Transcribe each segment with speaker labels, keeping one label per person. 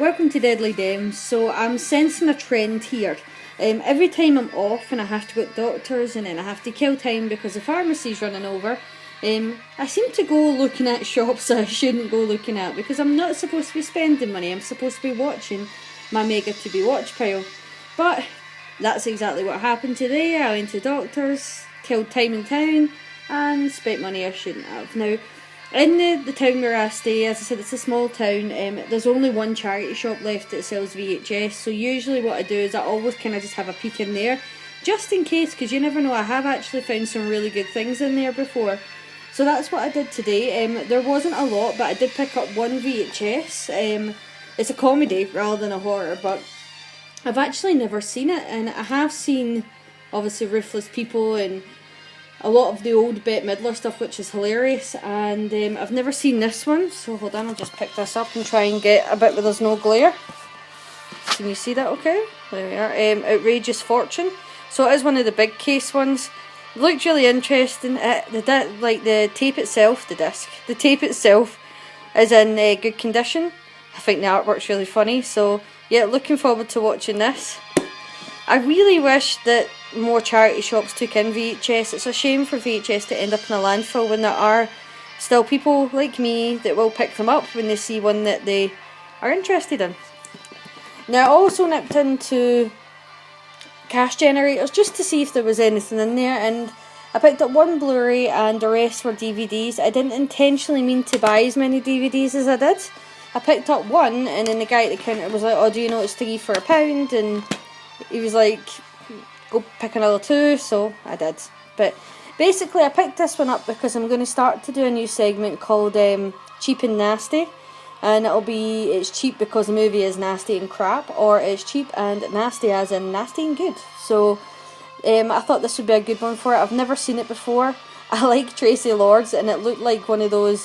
Speaker 1: welcome to Deadly Dems. So I'm sensing a trend here. Every time I'm off and I have to go to doctors and then I have to kill time because the pharmacy's running over, I seem to go looking at shops I shouldn't go looking at because I'm not supposed to be spending money. I'm supposed to be watching my mega to be watch pile. But that's exactly what happened today. I went to doctors, killed time in town and spent money I shouldn't have. Now, in the town where I stay, as I said, it's a small town, there's only one charity shop left that sells VHS, so usually what I do is I always kind of just have a peek in there, just in case, because you never know, I have actually found some really good things in there before. So that's what I did today. There wasn't a lot, but I did pick up one VHS. It's a comedy rather than a horror, but I've actually never seen it, and I have seen, obviously, Ruthless People and a lot of the old Bette Midler stuff, which is hilarious, and I've never seen this one, so hold on, I'll just pick this up and try and get a bit where there's no glare. Can you see that okay? There we are. Outrageous Fortune. So it is one of the big case ones. It looked really interesting. The tape itself, the tape itself is in good condition. I think the artwork's really funny, so yeah, looking forward to watching this. I really wish that more charity shops took in VHS. It's a shame for VHS to end up in a landfill when there are still people like me that will pick them up when they see one that they are interested in. Now I also nipped into cash generators just to see if there was anything in there, and I picked up one Blu-ray and the rest were DVDs. I didn't intentionally mean to buy as many DVDs as I did. I picked up one and then the guy at the counter was like, "Oh, do you know it's 3 for £1?" and he was like, "Go pick another 2, so I did. But basically I picked this one up because I'm going to start to do a new segment called Cheap and Nasty, and it's cheap because the movie is nasty and crap, or it's cheap and nasty as in nasty and good. So I thought this would be a good one for it. I've never seen it before. I like Tracy Lords and it looked like one of those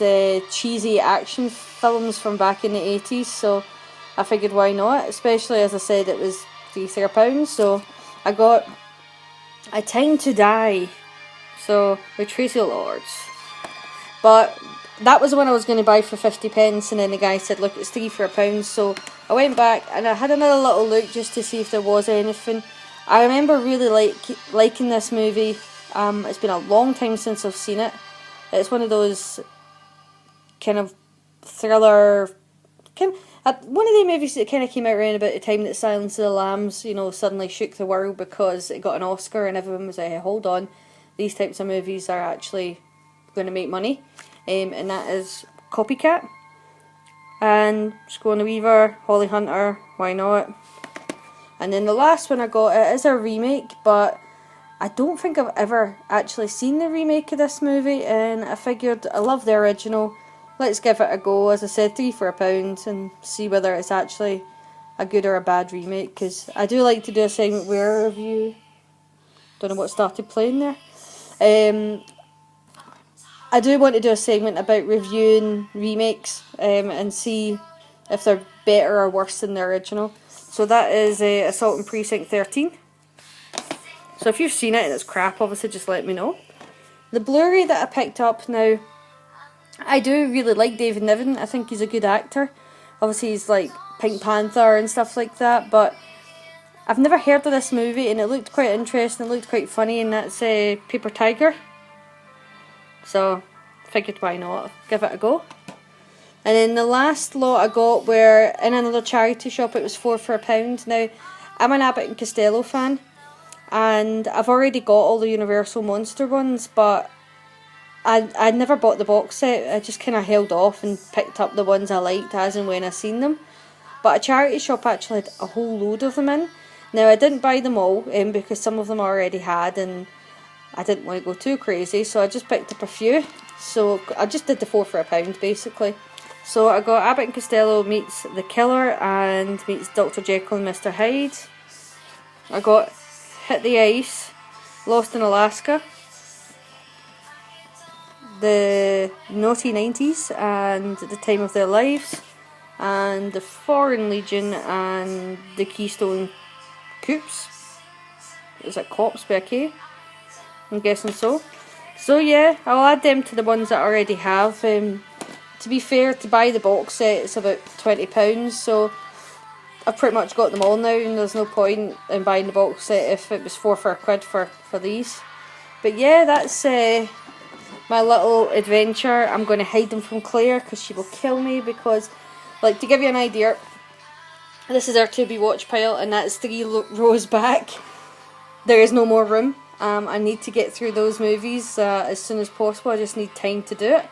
Speaker 1: cheesy action films from back in the 80s, so I figured why not, especially as I said it was £3, so I got A Time to Die, so with Tracy Lords. But that was the one I was going to buy for 50p, and then the guy said, "Look, it's 3 for £1." So I went back and I had another little look just to see if there was anything. I remember really liking this movie. It's been a long time since I've seen it. It's one of those kind of thriller, one of the movies that kind of came out around about the time that Silence of the Lambs, suddenly shook the world because it got an Oscar and everyone was like, "Hold on, these types of movies are actually going to make money." And that is Copycat. And Sigourney Weaver, Holly Hunter, why not? And then the last one I got, it is a remake, but I don't think I've ever actually seen the remake of this movie, and I figured I love the original. Let's give it a go. As I said, 3 for £1 and see whether it's actually a good or a bad remake, because I do like to do a segment where I review. Don't know what started playing there. I do want to do a segment about reviewing remakes and see if they're better or worse than the original. So that is Assault on Precinct 13. So if you've seen it and it's crap, obviously just let me know. The Blu-ray that I picked up now, I do really like David Niven. I think he's a good actor. Obviously he's like Pink Panther and stuff like that, but I've never heard of this movie and it looked quite interesting, it looked quite funny, and that's Paper Tiger. So figured why not, give it a go. And then the last lot I got were in another charity shop. It was 4 for £1. Now I'm an Abbott and Costello fan, and I've already got all the Universal Monster ones, but I never bought the box set. I just kind of held off and picked up the ones I liked as and when I seen them. But a charity shop actually had a whole load of them in. Now I didn't buy them all because some of them I already had and I didn't want to go too crazy, so I just picked up a few. So I just did the 4 for £1 basically. So I got Abbott and Costello meets The Killer and meets Dr. Jekyll and Mr. Hyde. I got Hit the Ice, Lost in Alaska, The Naughty 90s and The Time of Their Lives, and The Foreign Legion and The Keystone Coops. Is it Cops by a K? I'm guessing so. So yeah, I'll add them to the ones that I already have. To be fair, to buy the box set it's about £20, so I've pretty much got them all now, and there's no point in buying the box set if it was £4 for a quid for these. But yeah, that's my little adventure. I'm going to hide them from Claire because she will kill me, because, like, to give you an idea, this is our to be watch pile, and that's 3 rows back. There is no more room. I need to get through those movies as soon as possible. I just need time to do it.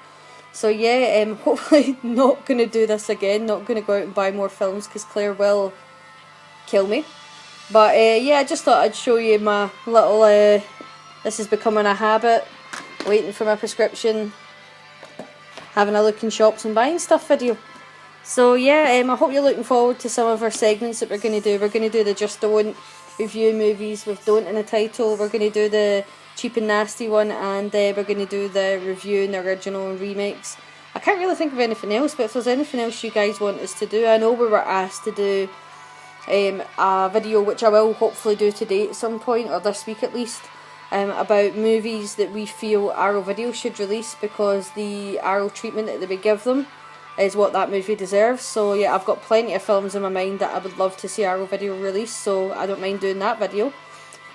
Speaker 1: So yeah, hopefully not going to do this again. Not going to go out and buy more films because Claire will kill me. But yeah, I just thought I'd show you my little, this is becoming a habit, waiting for my prescription, having a look in shops and buying stuff video. So yeah, I hope you're looking forward to some of our segments that we're going to do. We're going to do the Just Don't review movies with Don't in the title. We're going to do the Cheap and Nasty one, and we're going to do the review and the original and remakes. I can't really think of anything else, but if there's anything else you guys want us to do, I know we were asked to do a video, which I will hopefully do today at some point, or this week at least, about movies that we feel Arrow Video should release, because the Arrow treatment that we give them is what that movie deserves. So yeah, I've got plenty of films in my mind that I would love to see Arrow Video release, so I don't mind doing that video.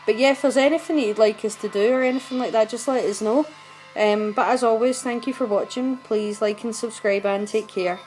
Speaker 1: But yeah, if there's anything that you'd like us to do or anything like that, just let us know. But as always, thank you for watching. Please like and subscribe, and take care.